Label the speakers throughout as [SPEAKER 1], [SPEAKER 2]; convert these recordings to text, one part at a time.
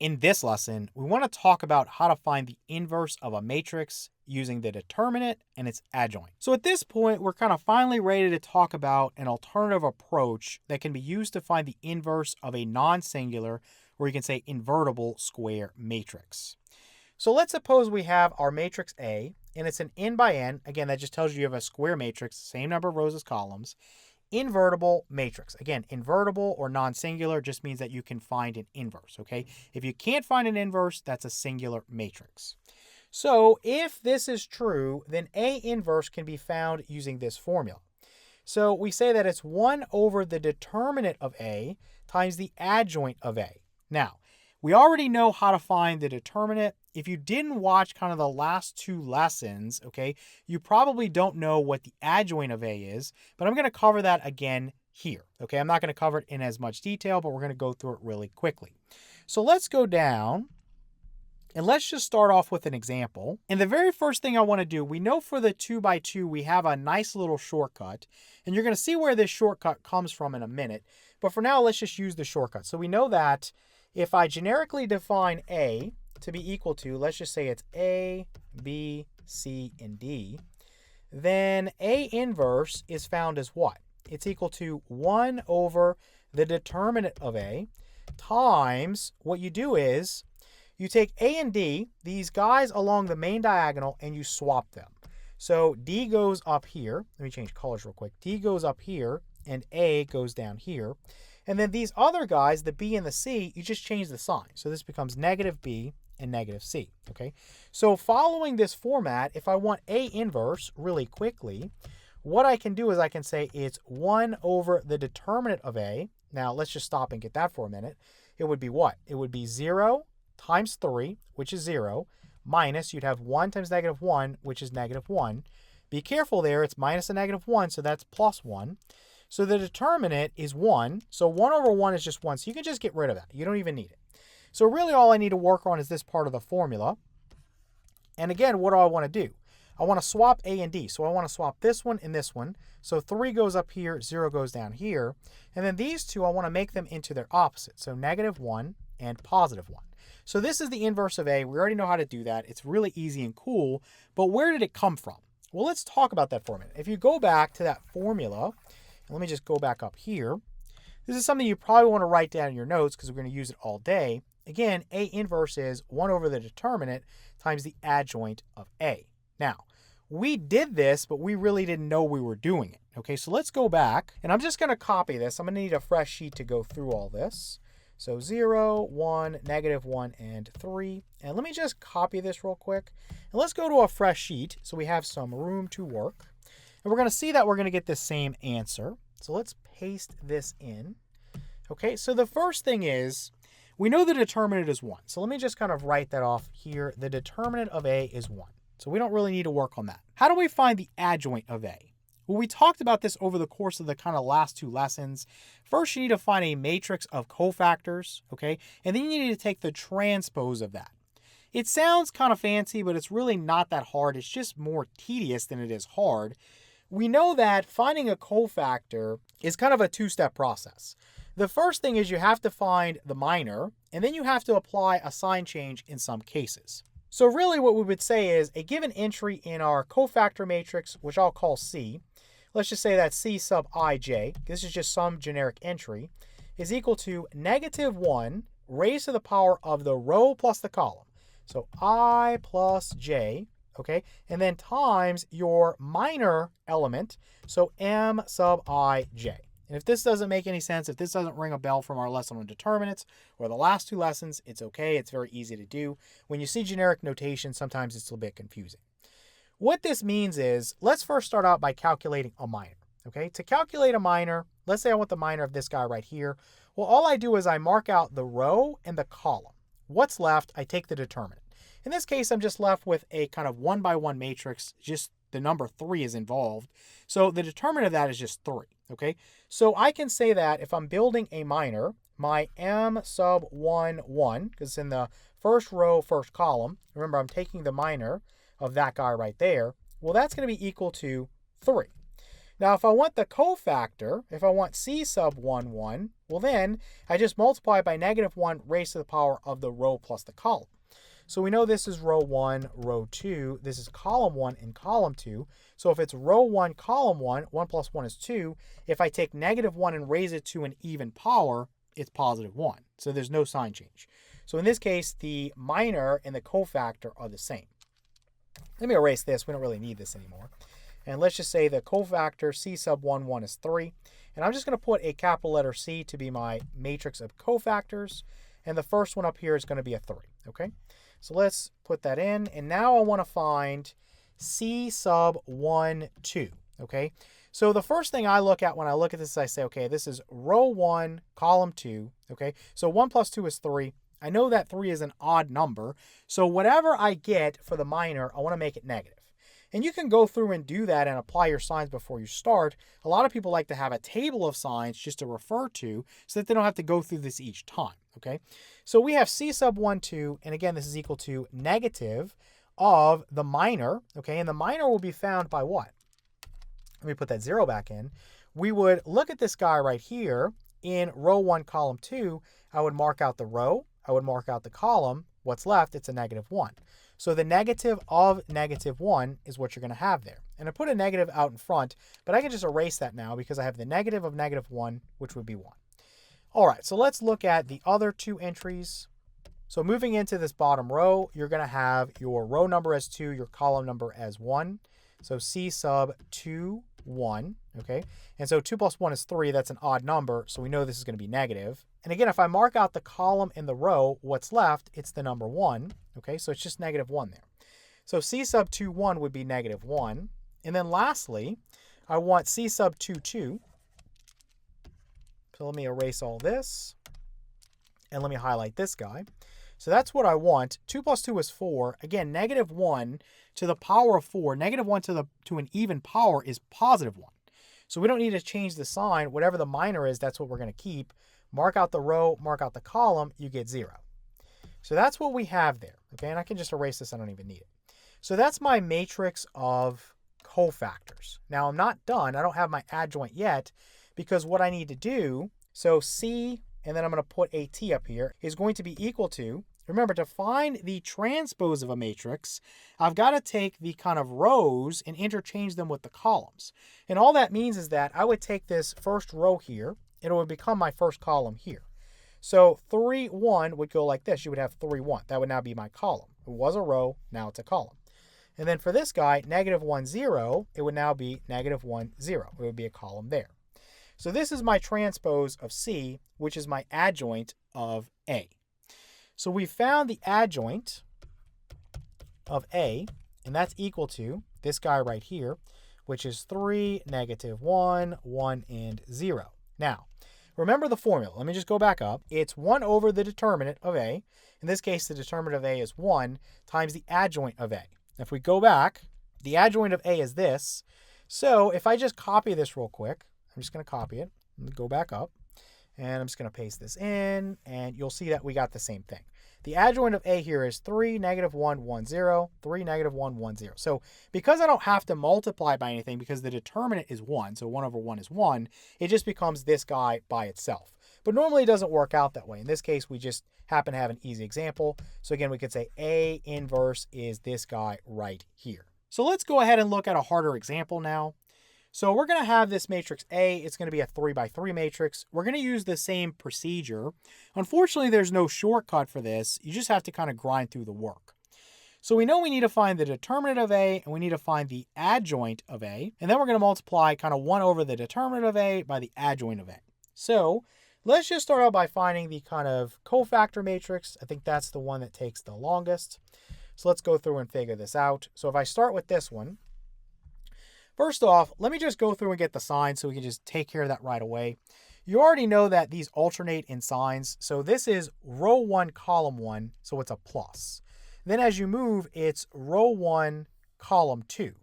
[SPEAKER 1] In this lesson, we want to talk about how to find the inverse of a matrix using the determinant and its adjoint. So at this point, we're kind of finally ready to talk about an alternative approach that can be used to find the inverse of a non-singular, or you can say invertible square matrix. So let's suppose we have our matrix A, and it's an n by n. Again, that just tells you have a square matrix, same number of rows as columns. Invertible matrix. Again, invertible or non-singular just means that you can find an inverse, okay? If you can't find an inverse, that's a singular matrix. So if this is true, then A inverse can be found using this formula. So we say that it's 1 over the determinant of A times the adjoint of A. Now, we already know how to find the determinant. If you didn't watch kind of the last two lessons, okay, you probably don't know what the adjoint of A is, but I'm going to cover that again here, okay? I'm not going to cover it in as much detail, but we're going to go through it really quickly. So let's go down, and let's just start off with an example. And the very first thing I want to do, we know for the 2 by 2, we have a nice little shortcut, and you're going to see where this shortcut comes from in a minute. But for now, let's just use the shortcut. So we know that if I generically define A to be equal to, let's just say it's A, B, C, and D, then A inverse is found as what? It's equal to 1 over the determinant of A times, what you do is you take A and D, these guys along the main diagonal, and you swap them. So D goes up here. Let me change colors real quick. D goes up here, and A goes down here. And then these other guys, the B and the C, you just change the sign. So this becomes negative B and negative C, okay? So following this format, if I want A inverse really quickly, what I can do is I can say it's 1 over the determinant of A. Now, let's just stop and get that for a minute. It would be what? It would be 0 times 3, which is 0, minus, you'd have 1 times negative 1, which is negative 1. Be careful there, it's minus a negative 1, so that's plus 1. So the determinant is 1. So 1 over 1 is just 1. So you can just get rid of that. You don't even need it. So really all I need to work on is this part of the formula. And again, what do I want to do? I want to swap A and D. So I want to swap this one and this one. So 3 goes up here, 0 goes down here. And then these two, I want to make them into their opposite. So negative 1 and positive 1. So this is the inverse of A. We already know how to do that. It's really easy and cool. But where did it come from? Well, let's talk about that for a minute. If you go back to that formula, let me just go back up here. This is something you probably want to write down in your notes because we're going to use it all day. Again, A inverse is 1 over the determinant times the adjoint of A. Now, we did this, but we really didn't know we were doing it. Okay, so let's go back, and I'm just going to copy this. I'm going to need a fresh sheet to go through all this. So 0, 1, negative 1, and 3. And let me just copy this real quick. And let's go to a fresh sheet so we have some room to work. And we're going to see that we're going to get the same answer. So let's paste this in. Okay, so the first thing is, we know the determinant is 1. So let me just kind of write that off here. The determinant of A is 1. So we don't really need to work on that. How do we find the adjoint of A? Well, we talked about this over the course of the kind of last two lessons. First, you need to find a matrix of cofactors, okay? And then you need to take the transpose of that. It sounds kind of fancy, but it's really not that hard. It's just more tedious than it is hard. We know that finding a cofactor is kind of a two-step process. The first thing is you have to find the minor, and then you have to apply a sign change in some cases. So really what we would say is a given entry in our cofactor matrix, which I'll call C, let's just say that C sub ij, this is just some generic entry, is equal to negative 1 raised to the power of the row plus the column. So I plus j, okay, and then times your minor element, so m sub ij. And if this doesn't make any sense, if this doesn't ring a bell from our lesson on determinants or the last two lessons, it's okay. It's very easy to do. When you see generic notation, sometimes it's a bit confusing. What this means is, let's first start out by calculating a minor, okay? To calculate a minor, let's say I want the minor of this guy right here. Well, all I do is I mark out the row and the column. What's left, I take the determinant. In this case, I'm just left with a kind of 1 by 1 matrix, just the number 3 is involved. So the determinant of that is just 3, okay? So I can say that if I'm building a minor, my m sub 1, 1, because it's in the first row, first column. Remember, I'm taking the minor of that guy right there. Well, that's going to be equal to 3. Now, if I want the cofactor, if I want C sub 1, 1, well then I just multiply by -1 raised to the power of the row plus the column. So we know this is row 1, row 2. This is column 1 and column 2. So if it's row 1, column 1, 1 plus 1 is 2. If I take -1 and raise it to an even power, it's +1. So there's no sign change. So in this case, the minor and the cofactor are the same. Let me erase this. We don't really need this anymore. And let's just say the cofactor C sub 1, 1 is 3. And I'm just going to put a capital letter C to be my matrix of cofactors. And the first one up here is going to be a 3. Okay? So let's put that in. And now I want to find C sub 1, 2. Okay? So the first thing I look at when I look at this is I say, okay, this is row 1, column 2. Okay? So 1 plus 2 is 3. I know that 3 is an odd number. So whatever I get for the minor, I want to make it negative. And you can go through and do that and apply your signs before you start. A lot of people like to have a table of signs just to refer to so that they don't have to go through this each time, okay? So we have C sub 1, 2, and again, this is equal to negative of the minor, okay? And the minor will be found by what? Let me put that 0 back in. We would look at this guy right here in row 1, column 2. I would mark out the row. I would mark out the column. What's left? It's a -1. So the negative of -1 is what you're going to have there. And I put a negative out in front, but I can just erase that now because I have the negative of -1, which would be 1. All right, so let's look at the other two entries. So moving into this bottom row, you're going to have your row number as 2, your column number as 1. So C sub 2, 1, okay? And so 2 plus 1 is 3. That's an odd number, so we know this is going to be negative. And again, if I mark out the column in the row, what's left, it's the number 1, okay? So it's just -1 there. So C sub 2, 1 would be -1. And then lastly, I want C sub 2, 2. So let me erase all this. And let me highlight this guy. So that's what I want. 2 plus 2 is 4. Again, -1 to the power of 4. -1 to an even power is +1. So we don't need to change the sign. Whatever the minor is, that's what we're going to keep. Mark out the row, mark out the column, you get 0. So that's what we have there. Okay, and I can just erase this. I don't even need it. So that's my matrix of cofactors. Now I'm not done. I don't have my adjoint yet because what I need to do, so C, and then I'm going to put a T up here, is going to be equal to, remember, to find the transpose of a matrix, I've got to take the kind of rows and interchange them with the columns. And all that means is that I would take this first row here, and it would become my first column here. So 3, 1 would go like this. You would have 3, 1. That would now be my column. It was a row, now it's a column. And then for this guy, -1, 0, it would now be -1, 0. It would be a column there. So this is my transpose of C, which is my adjoint of A. So we found the adjoint of A, and that's equal to this guy right here, which is 3, -1, 1, and 0. Now, remember the formula. Let me just go back up. It's 1 over the determinant of A. In this case, the determinant of A is 1 times the adjoint of A. If we go back, the adjoint of A is this. So if I just copy this real quick, I'm just going to copy it. I'm going to go back up, and I'm just going to paste this in, and you'll see that we got the same thing. The adjoint of A here is 3, -1, 1, 0, 3, -1, 1, 0. So because I don't have to multiply by anything because the determinant is 1, so 1 over 1 is 1, it just becomes this guy by itself. But normally it doesn't work out that way. In this case, we just happen to have an easy example. So again, we could say A inverse is this guy right here. So let's go ahead and look at a harder example now. So we're going to have this matrix A. It's going to be a 3 by 3 matrix. We're going to use the same procedure. Unfortunately, there's no shortcut for this. You just have to kind of grind through the work. So we know we need to find the determinant of A, and we need to find the adjoint of A. And then we're going to multiply kind of 1 over the determinant of A by the adjoint of A. So let's just start out by finding the kind of cofactor matrix. I think that's the one that takes the longest. So let's go through and figure this out. So if I start with this one, first off, let me just go through and get the signs so we can just take care of that right away. You already know that these alternate in signs. So this is row 1, column 1, so it's a plus. Then as you move, it's row 1, column 2.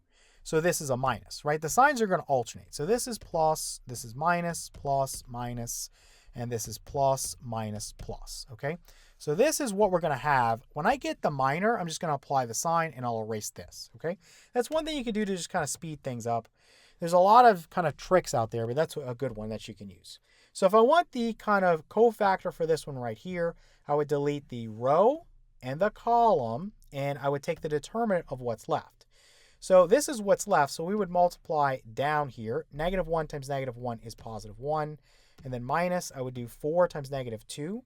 [SPEAKER 1] So this is a minus, right? The signs are going to alternate. So this is plus, this is minus, plus, minus, and this is plus, minus, plus, okay? So this is what we're going to have. When I get the minor, I'm just going to apply the sign and I'll erase this, okay? That's one thing you can do to just kind of speed things up. There's a lot of kind of tricks out there, but that's a good one that you can use. So if I want the kind of cofactor for this one right here, I would delete the row and the column, and I would take the determinant of what's left. So this is what's left, so we would multiply down here. -1 times -1 is +1, and then minus, I would do 4 times -2,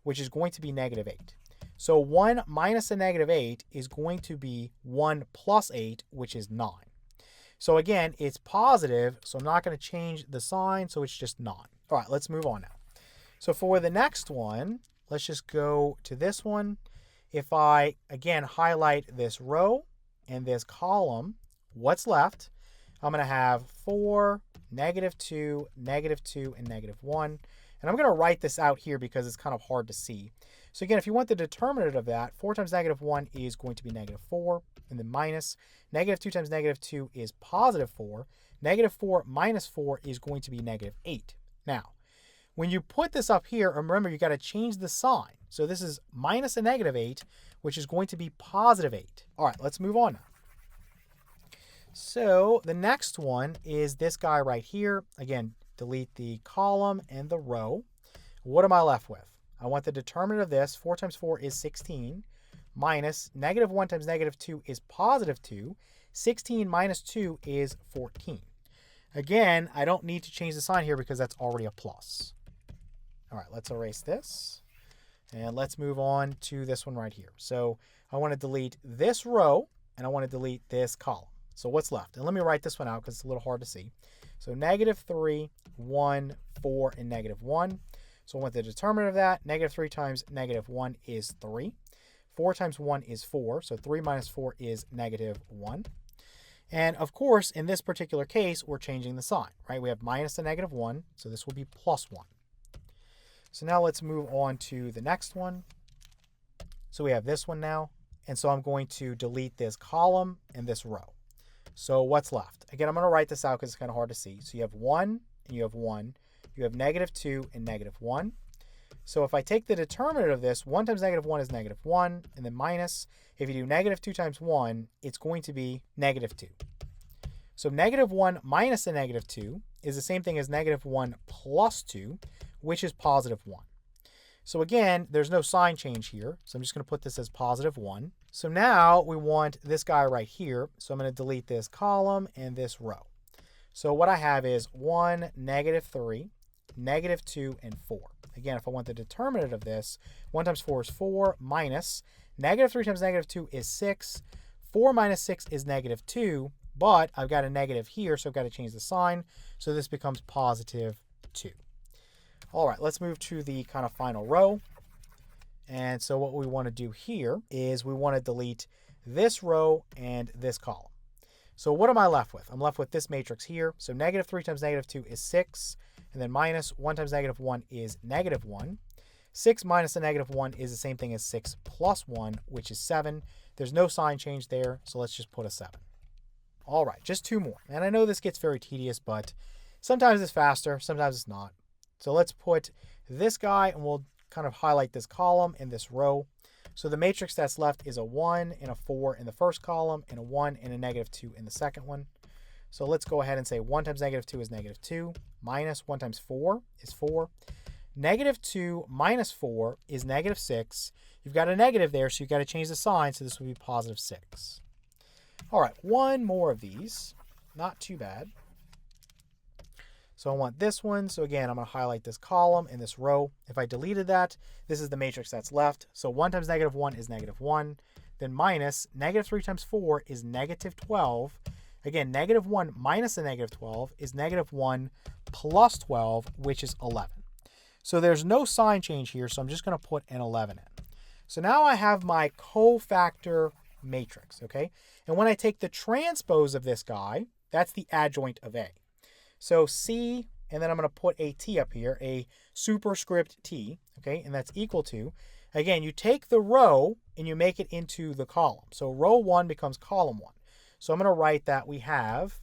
[SPEAKER 1] which is going to be -8. So 1 minus a -8 is going to be 1 plus 8, which is 9. So again, it's positive, so I'm not going to change the sign, so it's just 9. All right, let's move on now. So for the next one, let's just go to this one. If I, again, highlight this row and this column, what's left? I'm going to have 4, -2, -2, and -1. And I'm going to write this out here because it's kind of hard to see. So again, if you want the determinant of that, 4 times -1 is going to be -4, and then minus -2 times -2 is +4. -4 minus 4 is going to be -8. Now, when you put this up here, remember you got to change the sign. So this is minus a -8, which is going to be +8. All right, let's move on now. So the next one is this guy right here. Again, delete the column and the row. What am I left with? I want the determinant of this. 4 times 4 is 16, minus -1 times -2 is +2. 16 minus 2 is 14. Again, I don't need to change the sign here because that's already a plus. All right, let's erase this. And let's move on to this one right here. So I want to delete this row, and I want to delete this column. So what's left? And let me write this one out because it's a little hard to see. So -3, 1, 4, and -1. So I want the determinant of that. -3 times -1 is 3. 4 times 1 is 4. So 3 minus 4 is -1. And of course, in this particular case, we're changing the sign, right? We have minus the -1, so this will be +1. So now let's move on to the next one. So we have this one now. And so I'm going to delete this column and this row. So what's left? Again, I'm going to write this out because it's kind of hard to see. So you have 1 and you have 1. You have -2 and -1. So if I take the determinant of this, 1 times -1 is -1, and then minus, if you do -2 times 1, it's going to be -2. So -1 minus a -2 is the same thing as -1 plus 2, which is +1. So again, there's no sign change here, so I'm just going to put this as +1. So now we want this guy right here, so I'm going to delete this column and this row. So what I have is 1, -3, -2, and 4. Again, if I want the determinant of this, 1 times 4 is 4, minus -3 times -2 is 6. 4 minus 6 is -2, but I've got a negative here, so I've got to change the sign. So this becomes +2. All right, let's move to the kind of final row. And so what we want to do here is we want to delete this row and this column. So what am I left with? I'm left with this matrix here. So -3 times -2 is 6. And then minus 1 times -1 is -1. 6 minus a -1 is the same thing as 6 plus 1, which is 7. There's no sign change there, so let's just put a 7. All right, just 2 more. And I know this gets very tedious, but sometimes it's faster, sometimes it's not. So let's put this guy, and we'll kind of highlight this column and this row. So the matrix that's left is a 1 and a 4 in the first column, and a 1 and a -2 in the second one. So let's go ahead and say 1 times -2 is -2, minus 1 times 4 is 4. -2 minus 4 is -6. You've got a negative there, so you've got to change the sign, so this would be +6. All right, 1 more of these. Not too bad. So I want this one. So again, I'm going to highlight this column and this row. If I deleted that, this is the matrix that's left. So 1 times -1 is -1. Then minus -3 times 4 is -12. Again, -1 minus a -12 is -1 plus 12, which is 11. So there's no sign change here, so I'm just going to put an 11 in. So now I have my cofactor matrix, okay? And when I take the transpose of this guy, that's the adjoint of A. So C, and then I'm going to put a T up here, a superscript T, okay? And that's equal to, again, you take the row and you make it into the column. So row 1 becomes column 1. So I'm going to write that we have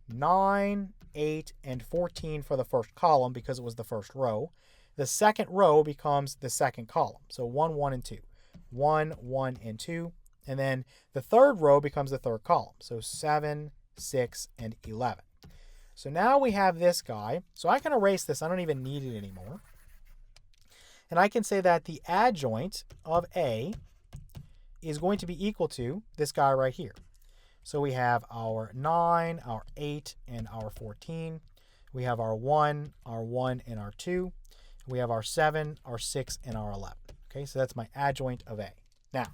[SPEAKER 1] 9, 8, and 14 for the first column because it was the first row. The second row becomes the second column. So 1, 1, and 2. 1, 1, and 2. And then the third row becomes the third column. So 7, 6, and 11. So now we have this guy. So I can erase this. I don't even need it anymore. And I can say that the adjoint of A is going to be equal to this guy right here. So we have our 9, our 8, and our 14. We have our 1, and our 2. We have our 7, our 6, and our 11. Okay, so that's my adjoint of A. Now,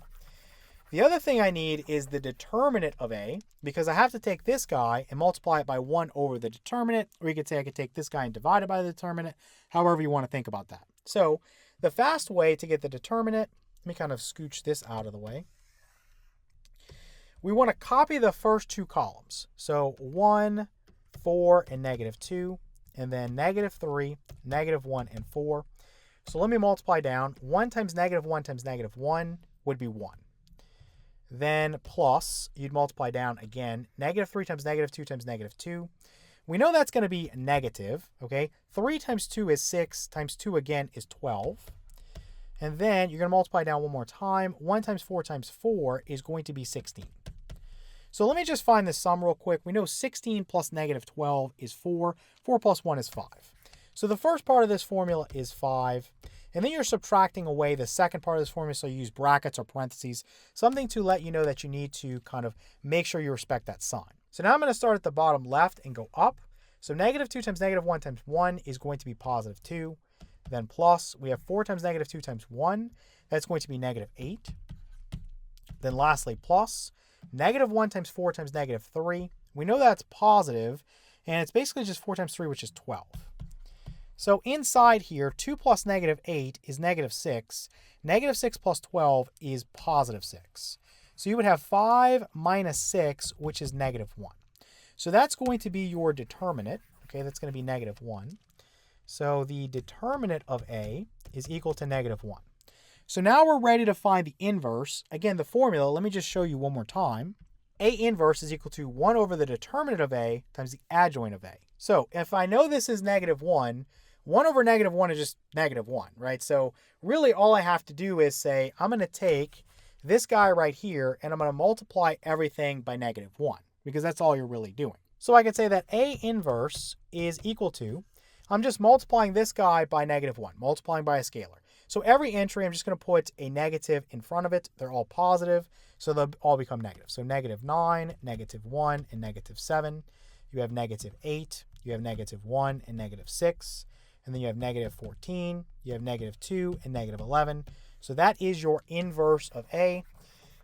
[SPEAKER 1] the other thing I need is the determinant of A, because I have to take this guy and multiply it by 1 over the determinant, or you could say I could take this guy and divide it by the determinant, however you want to think about that. So the fast way to get the determinant, let me kind of scooch this out of the way. We want to copy the first two columns. So 1, 4, and -2, and then -3, -1, and 4. So let me multiply down. 1 times -1 times -1 would be 1. Then plus, you'd multiply down again. -3 times -2 times -2. We know that's going to be negative, okay? 3 times 2 is 6, times 2 again is 12. And then you're going to multiply down one more time. 1 times 4 times 4 is going to be 16. So let me just find the sum real quick. We know 16 plus -12 is 4. 4 plus 1 is 5. So the first part of this formula is 5. And then you're subtracting away the second part of this formula, so you use brackets or parentheses, something to let you know that you need to kind of make sure you respect that sign. So now I'm going to start at the bottom left and go up. So -2 times -1 times 1 is going to be +2. Then plus, we have 4 times -2 times 1. That's going to be -8. Then lastly, plus, -1 times 4 times -3. We know that's positive, and it's basically just 4 times 3, which is 12. So inside here, 2 plus -8 is -6. -6 plus 12 is +6. So you would have 5 minus 6, which is -1. So that's going to be your determinant. Okay, that's going to be -1. So the determinant of A is equal to -1. So now we're ready to find the inverse. Again, the formula, let me just show you one more time. A inverse is equal to 1 over the determinant of A times the adjoint of A. So if I know this is -1, 1 over -1 is just -1, right? So really all I have to do is say, I'm going to take this guy right here and I'm going to multiply everything by -1, because that's all you're really doing. So I could say that A inverse is equal to, I'm just multiplying this guy by -1, multiplying by a scalar. So every entry, I'm just going to put a negative in front of it. They're all positive, so they'll all become negative. So -9, -1, and -7. You have -8, you have -1 and -6. And then you have -14, you have -2, and -11. So that is your inverse of A.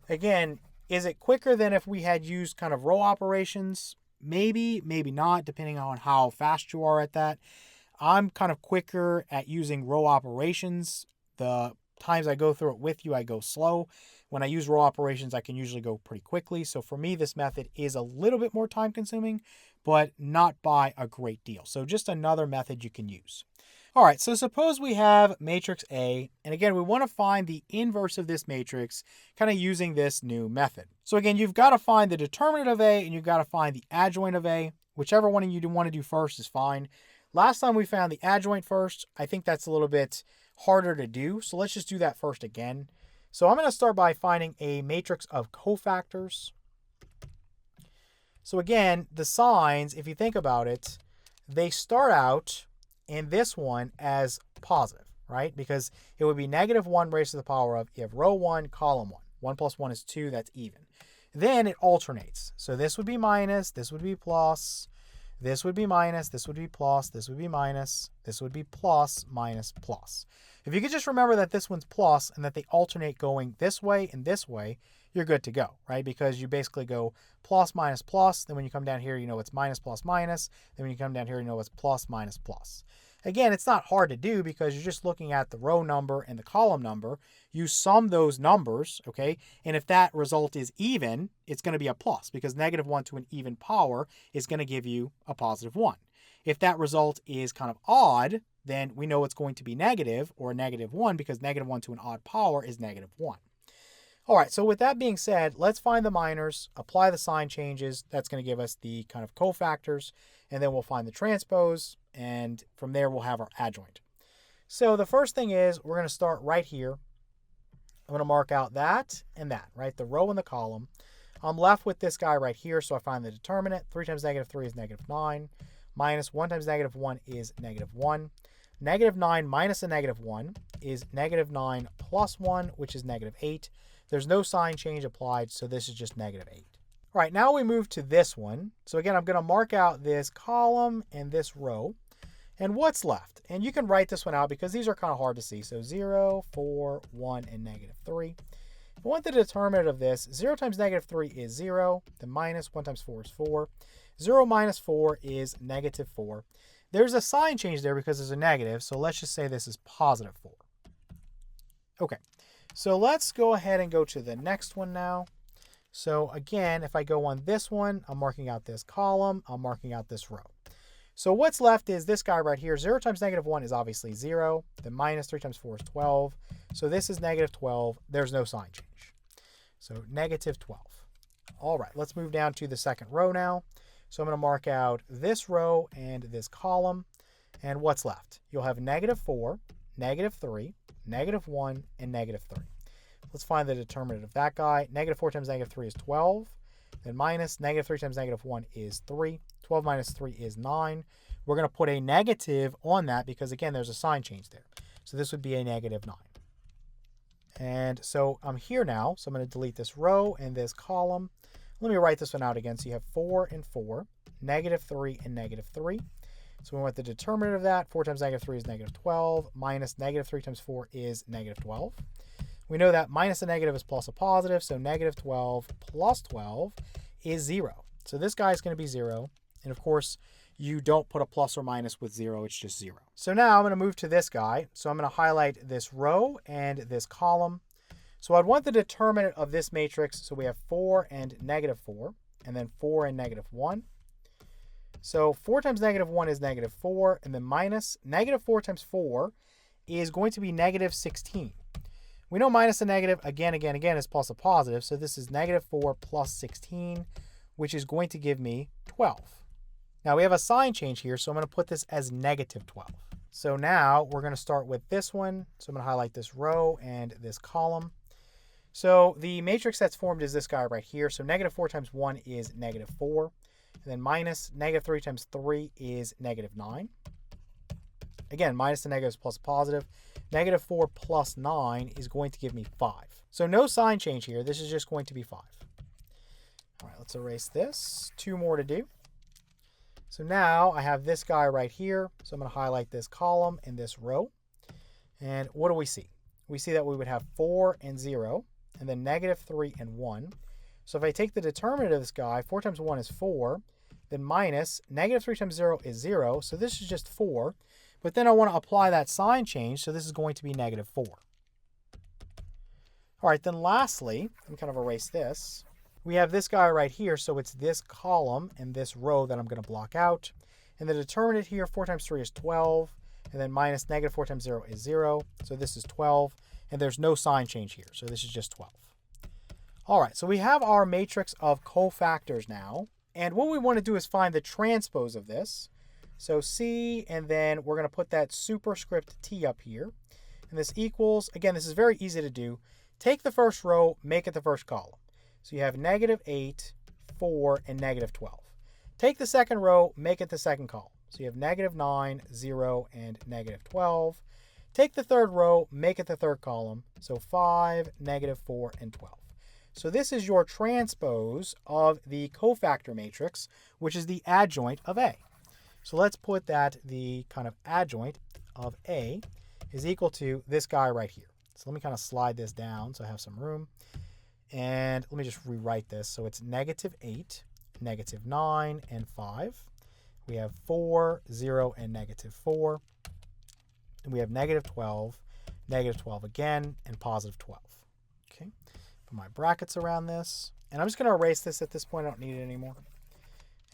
[SPEAKER 1] Again, is it quicker than if we had used kind of row operations? Maybe, maybe not, depending on how fast you are at that. I'm kind of quicker at using row operations. The times I go through it with you, I go slow. When I use row operations, I can usually go pretty quickly. So for me, this method is a little bit more time consuming, but not by a great deal. So just another method you can use. All right, so suppose we have matrix A, and again, we want to find the inverse of this matrix, kind of using this new method. So again, you've got to find the determinant of A, and you've got to find the adjoint of A. Whichever one you want to do first is fine. Last time we found the adjoint first. I think that's a little bit harder to do, so let's just do that first again. So I'm going to start by finding a matrix of cofactors. So again, the signs, if you think about it, they start out in this one as positive, right? Because it would be -1 raised to the power of, you have row 1, column 1. 1 plus 1 is 2, that's even. Then it alternates. So this would be minus, this would be plus, this would be minus, this would be plus, this would be minus, this would be plus, minus, plus. If you could just remember that this one's plus and that they alternate going this way and this way, you're good to go, right? Because you basically go plus, minus, plus. Then when you come down here, you know it's minus, plus, minus. Then when you come down here, you know it's plus, minus, plus. Again, it's not hard to do because you're just looking at the row number and the column number. You sum those numbers, okay? And if that result is even, it's going to be a plus because -1 to an even power is going to give you a +1. If that result is kind of odd, then we know it's going to be negative or a -1 because -1 to an odd power is -1. All right, so with that being said, let's find the minors, apply the sign changes. That's going to give us the kind of cofactors, and then we'll find the transpose, and from there we'll have our adjoint. So the first thing is we're going to start right here. I'm going to mark out that and that, right? The row and the column. I'm left with this guy right here, so I find the determinant. 3 times -3 is -9. minus 1 times negative 1 is negative 1. Negative 9 minus a negative 1 is negative 9 plus 1, which is negative 8. There's no sign change applied, so this is just negative 8. All right, now we move to this one. So again, I'm going to mark out this column and this row. And what's left? And you can write this one out because these are kind of hard to see. So 0, 4, 1, and negative 3. If I want the determinant of this, 0 times negative 3 is 0. Then minus 1 times 4 is 4. 0 minus 4 is negative 4. There's a sign change there because there's a negative. So let's just say this is positive 4. Okay, so let's go ahead and go to the next one now. So again, if I go on this one, I'm marking out this column. I'm marking out this row. So what's left is this guy right here. 0 times negative 1 is obviously 0. Then minus 3 times 4 is 12. So this is negative 12. There's no sign change. So negative 12. All right, let's move down to the second row now. So I'm going to mark out this row and this column. And what's left? You'll have negative 4, negative 3, negative 1, and negative 3. Let's find the determinant of that guy. Negative 4 times negative 3 is 12. Then minus negative 3 times negative 1 is 3. 12 minus 3 is 9. We're going to put a negative on that because, again, there's a sign change there. So this would be a negative 9. And so I'm here now. So I'm going to delete this row and this column. Let me write this one out again. So you have 4 and 4, negative 3 and negative 3. So we want the determinant of that. 4 times negative 3 is negative 12. Minus negative 3 times 4 is negative 12. We know that minus a negative is plus a positive. So negative 12 plus 12 is 0. So this guy is going to be 0. And of course, you don't put a plus or minus with 0. It's just 0. So now I'm going to move to this guy. So I'm going to highlight this row and this column. So I'd want the determinant of this matrix. So we have 4 and negative 4. And then 4 and negative 1. So 4 times negative 1 is negative 4. And then minus negative 4 times 4 is going to be negative 16. We know minus a negative, again, is plus a positive. So this is negative 4 plus 16, which is going to give me 12. Now we have a sign change here, so I'm going to put this as negative 12. So now we're going to start with this one. So I'm going to highlight this row and this column. So the matrix that's formed is this guy right here. So negative 4 times 1 is negative 4. And then minus negative 3 times 3 is negative 9. Again, minus the negative is plus a positive. Negative 4 plus 9 is going to give me 5. So no sign change here. This is just going to be 5. All right, let's erase this. 2 more to do. So now I have this guy right here. So I'm going to highlight this column and this row. And what do we see? We see that we would have 4 and 0, and then negative 3 and 1. So if I take the determinant of this guy, 4 times 1 is 4, then minus negative 3 times 0 is 0. So this is just 4. But then I want to apply that sign change, so this is going to be negative 4. All right, then lastly, let me kind of erase this. We have this guy right here, so it's this column and this row that I'm going to block out. And the determinant here, 4 times 3 is 12, and then minus negative 4 times 0 is 0. So this is 12, and there's no sign change here, so this is just 12. All right, so we have our matrix of cofactors now, and what we want to do is find the transpose of this. So C, and then we're going to put that superscript T up here. And this equals, again, this is very easy to do. Take the first row, make it the first column. So you have negative 8, 4, and negative 12. Take the second row, make it the second column. So you have negative 9, 0, and negative 12. Take the third row, make it the third column. So 5, negative 4, and 12. So this is your transpose of the cofactor matrix, which is the adjoint of A. So let's put that the kind of adjoint of A is equal to this guy right here. So let me kind of slide this down so I have some room. And let me just rewrite this. So it's negative 8, negative 9, and 5. We have 4, 0, and negative 4. And we have negative 12 again, and positive 12. Okay, put my brackets around this. And I'm just going to erase this at this point. I don't need it anymore.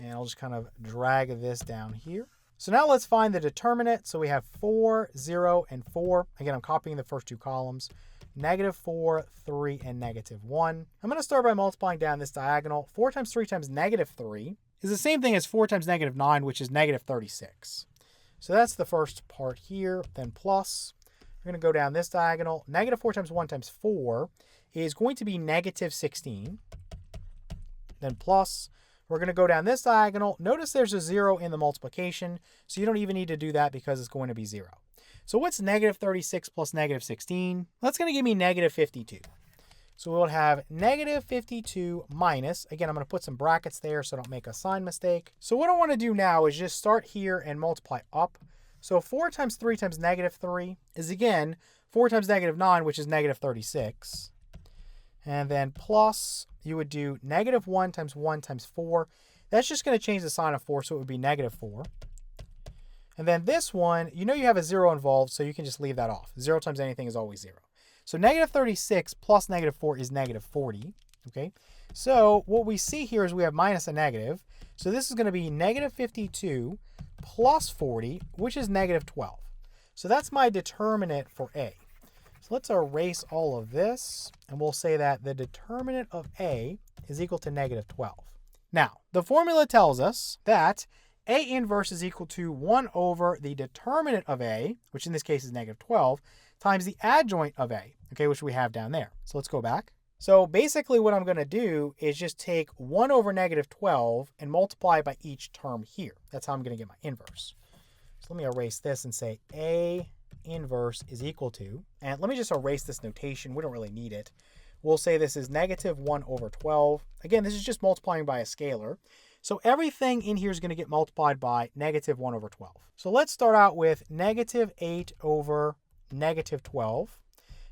[SPEAKER 1] And I'll just kind of drag this down here. So now let's find the determinant. So we have 4, 0, and 4. Again, I'm copying the first two columns. Negative 4, 3, and negative 1. I'm going to start by multiplying down this diagonal. 4 times 3 times negative 3 is the same thing as 4 times negative 9, which is negative 36. So that's the first part here. Then plus, we're going to go down this diagonal. Negative 4 times 1 times 4 is going to be negative 16. Then plus, We're going to go down this diagonal. Notice there's a 0 in the multiplication, so you don't even need to do that because it's going to be 0. So what's negative 36 plus negative 16? That's going to give me negative 52. So we'll have negative 52 minus, again, I'm going to put some brackets there so I don't make a sign mistake. So what I want to do now is just start here and multiply up. So 4 times 3 times negative 3 is, again, 4 times negative 9, which is negative 36. And then plus, you would do negative 1 times 4. That's just going to change the sign of 4, so it would be negative 4. And then this one, you know you have a 0 involved, so you can just leave that off. 0 times anything is always 0. So negative 36 plus negative 4 is negative 40. Okay, so what we see here is we have minus a negative. So this is going to be negative 52 plus 40, which is negative 12. So that's my determinant for A. So let's erase all of this, and we'll say that the determinant of A is equal to negative 12. Now, the formula tells us that A inverse is equal to 1 over the determinant of A, which in this case is negative 12, times the adjoint of A, okay, which we have down there. So let's go back. So basically what I'm going to do is just take 1 over negative 12 and multiply by each term here. That's how I'm going to get my inverse. So let me erase this and say A inverse is equal to, and let me just erase this notation. We don't really need it. We'll say this is negative 1 over 12. Again, this is just multiplying by a scalar. So everything in here is going to get multiplied by negative 1 over 12. So let's start out with negative 8 over negative 12.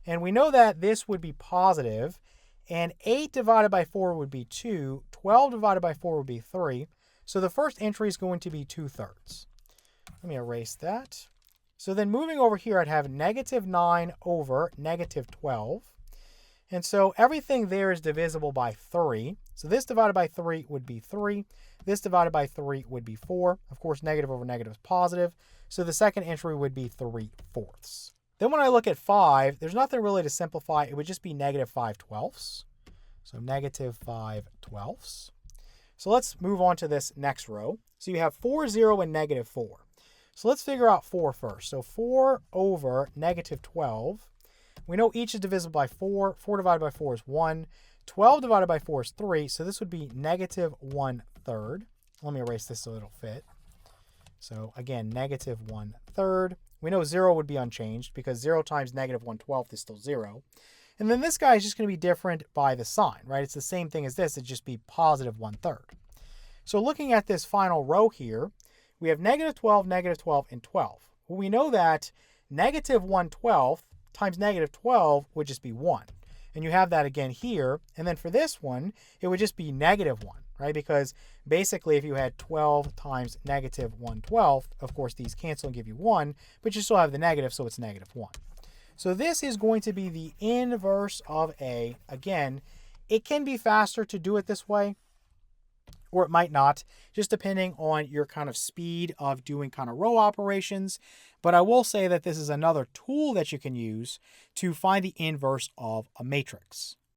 [SPEAKER 1] And we know that this would be positive, and 8 divided by 4 would be 2. 12 divided by 4 would be 3. So the first entry is going to be 2/3. Let me erase that. So then moving over here, I'd have negative 9 over negative 12. And so everything there is divisible by 3. So this divided by 3 would be 3. This divided by 3 would be 4. Of course, negative over negative is positive. So the second entry would be 3/4. Then when I look at 5, there's nothing really to simplify. It would just be negative 5/12. So negative 5/12. So let's move on to this next row. So you have 4, 0, and negative 4. So let's figure out 4 first. So 4 over negative 12. We know each is divisible by 4. 4 divided by 4 is 1. 12 divided by 4 is 3. So this would be negative 1/3. Let me erase this so it'll fit. So again, negative 1/3. We know 0 would be unchanged because 0 times negative 1/12 is still 0. And then this guy is just going to be different by the sign, right? It's the same thing as this. It'd just be positive 1/3. So looking at this final row here, we have negative 12, and 12. Well, we know that negative 1/12 times negative 12 would just be 1. And you have that again here. And then for this one, it would just be negative 1, right? Because basically if you had 12 times negative 1/12, of course these cancel and give you 1, but you still have the negative, so it's negative 1. So this is going to be the inverse of A. Again, it can be faster to do it this way, or it might not, just depending on your kind of speed of doing kind of row operations. But I will say that this is another tool that you can use to find the inverse of a matrix.